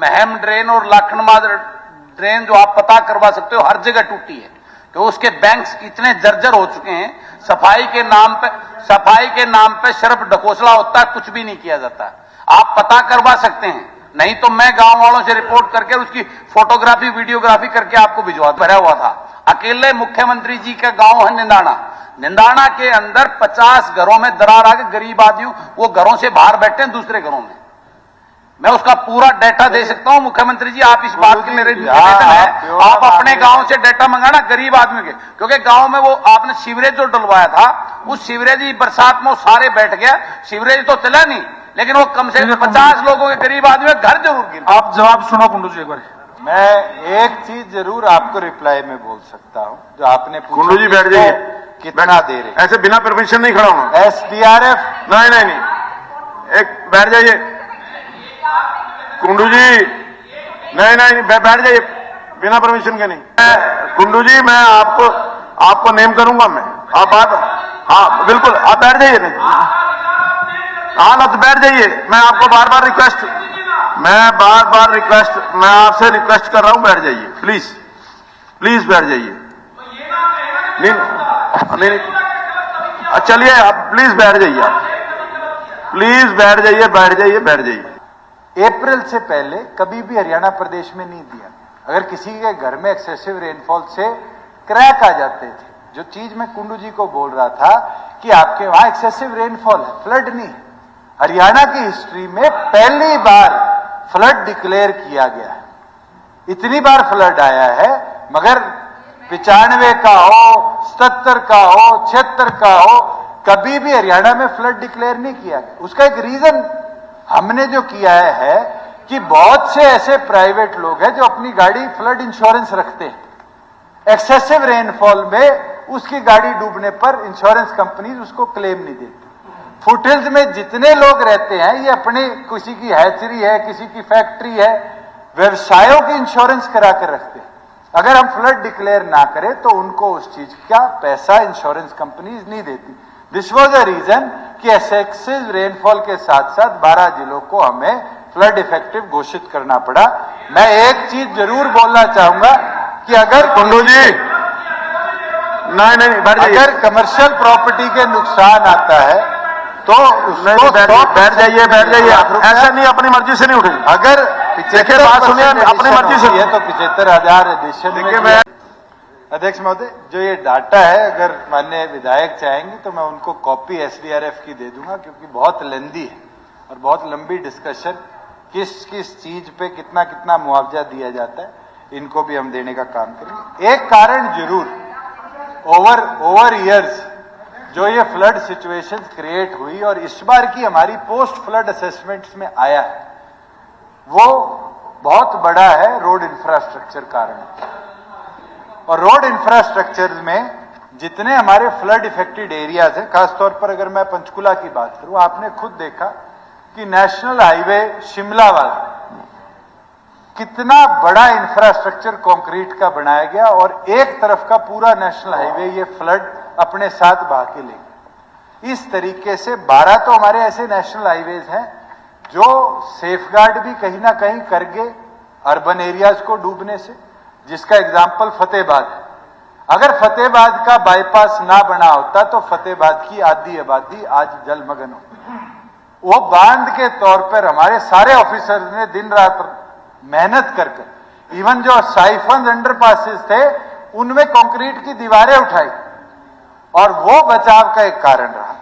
Meham drain और लाखनमाद drain जो आप पता करवा सकते हो, हर जगह टूटी है कि उसके बैंक्स इतने जर्जर हो चुके हैं। सफाई के नाम पे सिर्फ ढकोसला होता है, कुछ भी नहीं किया जाता। आप पता करवा सकते हैं, नहीं तो मैं गांव वालों से रिपोर्ट करके उसकी फोटोग्राफी वीडियोग्राफी करके आपको भिजवा। भरा हुआ था। अकेले मुख्यमंत्री जी का गांव है निंदाना के अंदर 50 घरों में दरार आ गई। गरीब आदमी वो घरों से बाहर बैठे हैं दूसरे घरों में। मैं उसका पूरा डाटा दे सकता हूं। मुख्यमंत्री जी आप इस बात की मेरे निवेदन है, आप अपने गांव से डाटा मंगाना गरीब आदमी के, क्योंकि गांव में वो आपने सीवरेज जो डलवाया था, उस सीवरेज ही बरसात में वो सारे बैठ गया। सीवरेज तो चला नहीं, लेकिन वो कम से कम 50 लोगों के गरीब आदमी घर जरूर गिर। आप जवाब सुनो कुंडू जी एक बार। मैं एक चीज जरूर आपको रिप्लाई में बोल सकता हूं, जो आपने पूछा। कुंडू जी बैठ जाइए। कितना दे रहे? ऐसे बिना परमिशन नहीं खड़ा होना। SDRF नहीं, एक बैठ जाइए कुंडू जी। नहीं, बैठ जाइए बिना परमिशन के नहीं। कुंडू जी मैं आपको नेम करूंगा मैं। आप हाँ बिल्कुल आप बैठ जाइए। नहीं हाँ तो बैठ जाइए। मैं आपको बार बार रिक्वेस्ट मैं आपसे रिक्वेस्ट कर रहा हूं, बैठ जाइए प्लीज बैठ जाइए। नहीं चलिए आप प्लीज बैठ जाइए। बैठ जाइए। अप्रैल से पहले कभी भी हरियाणा प्रदेश में नहीं दिया। अगर किसी के घर में एक्सेसिव रेनफॉल से क्रैक आ जाते थे, जो चीज मैं कुंडू जी को बोल रहा था कि आपके वहां एक्सेसिव रेनफॉल है, फ्लड नहीं है। हरियाणा की हिस्ट्री में पहली बार फ्लड डिक्लेयर किया गया है। इतनी बार फ्लड आया है, मगर 95 का हो, 77 का हो, 76 का हो, कभी भी हरियाणा में फ्लड डिक्लेयर नहीं किया गया। उसका एक रीजन हमने जो किया है कि बहुत से ऐसे प्राइवेट लोग हैं जो अपनी गाड़ी फ्लड इंश्योरेंस रखते हैं। एक्सेसिव रेनफॉल में उसकी गाड़ी डूबने पर इंश्योरेंस कंपनी उसको क्लेम नहीं देती। फुटहिल्स में जितने लोग रहते हैं, ये अपने किसी की हैचरी है, किसी की फैक्ट्री है, व्यवसायों की इंश्योरेंस करा कर रखते हैं। अगर हम फ्लड डिक्लेयर ना करें तो उनको उस चीज का पैसा इंश्योरेंस कंपनीज नहीं देती। दिस वॉज द रीजन कि एक्सेसिव रेनफॉल के साथ साथ 12 जिलों को हमें फ्लड इफेक्टिव घोषित करना पड़ा। मैं एक चीज जरूर बोलना चाहूंगा कि अगर कुंडू जी नहीं अगर कमर्शियल प्रॉपर्टी के नुकसान आता है तो बैठ जाइए। ऐसा नहीं, अपनी मर्जी से नहीं उठे। अगर बात सुनिए, अपनी मर्जी से है तो 75,000 एडिशन में। अध्यक्ष महोदय, जो ये डाटा है, अगर माननीय विधायक चाहेंगे तो मैं उनको कॉपी SDRF की दे दूंगा, क्योंकि बहुत लेंदी है और बहुत लंबी डिस्कशन, किस किस चीज पे कितना कितना मुआवजा दिया जाता है, इनको भी हम देने का काम करेंगे। एक कारण जरूर, ओवर ईयर्स जो ये फ्लड सिचुएशंस क्रिएट हुई और इस बार की हमारी पोस्ट फ्लड असेसमेंट्स में आया है, वो बहुत बड़ा है रोड इंफ्रास्ट्रक्चर कारण। और रोड इंफ्रास्ट्रक्चर में जितने हमारे फ्लड इफेक्टेड एरियाज हैं, खासतौर पर अगर मैं पंचकुला की बात करूं, आपने खुद देखा कि नेशनल हाईवे शिमला वाला कितना बड़ा इंफ्रास्ट्रक्चर कंक्रीट का बनाया गया और एक तरफ का पूरा नेशनल हाईवे ये फ्लड अपने साथ बहा के ले गया। इस तरीके से 12 तो हमारे ऐसे नेशनल हाईवेज हैं जो सेफगार्ड भी कहीं ना कहीं कर गए अर्बन एरियाज को डूबने से, जिसका एग्जाम्पल फतेहाबाद है। अगर फतेहाबाद का बाईपास ना बना होता तो फतेहाबाद की आधी आबादी आज जलमग्न हो। वो बांध के तौर पर हमारे सारे ऑफिसर्स ने दिन रात मेहनत कर इवन जो साइफन अंडरपासेस थे उनमें कंक्रीट की दीवारें उठाई और वो बचाव का एक कारण रहा।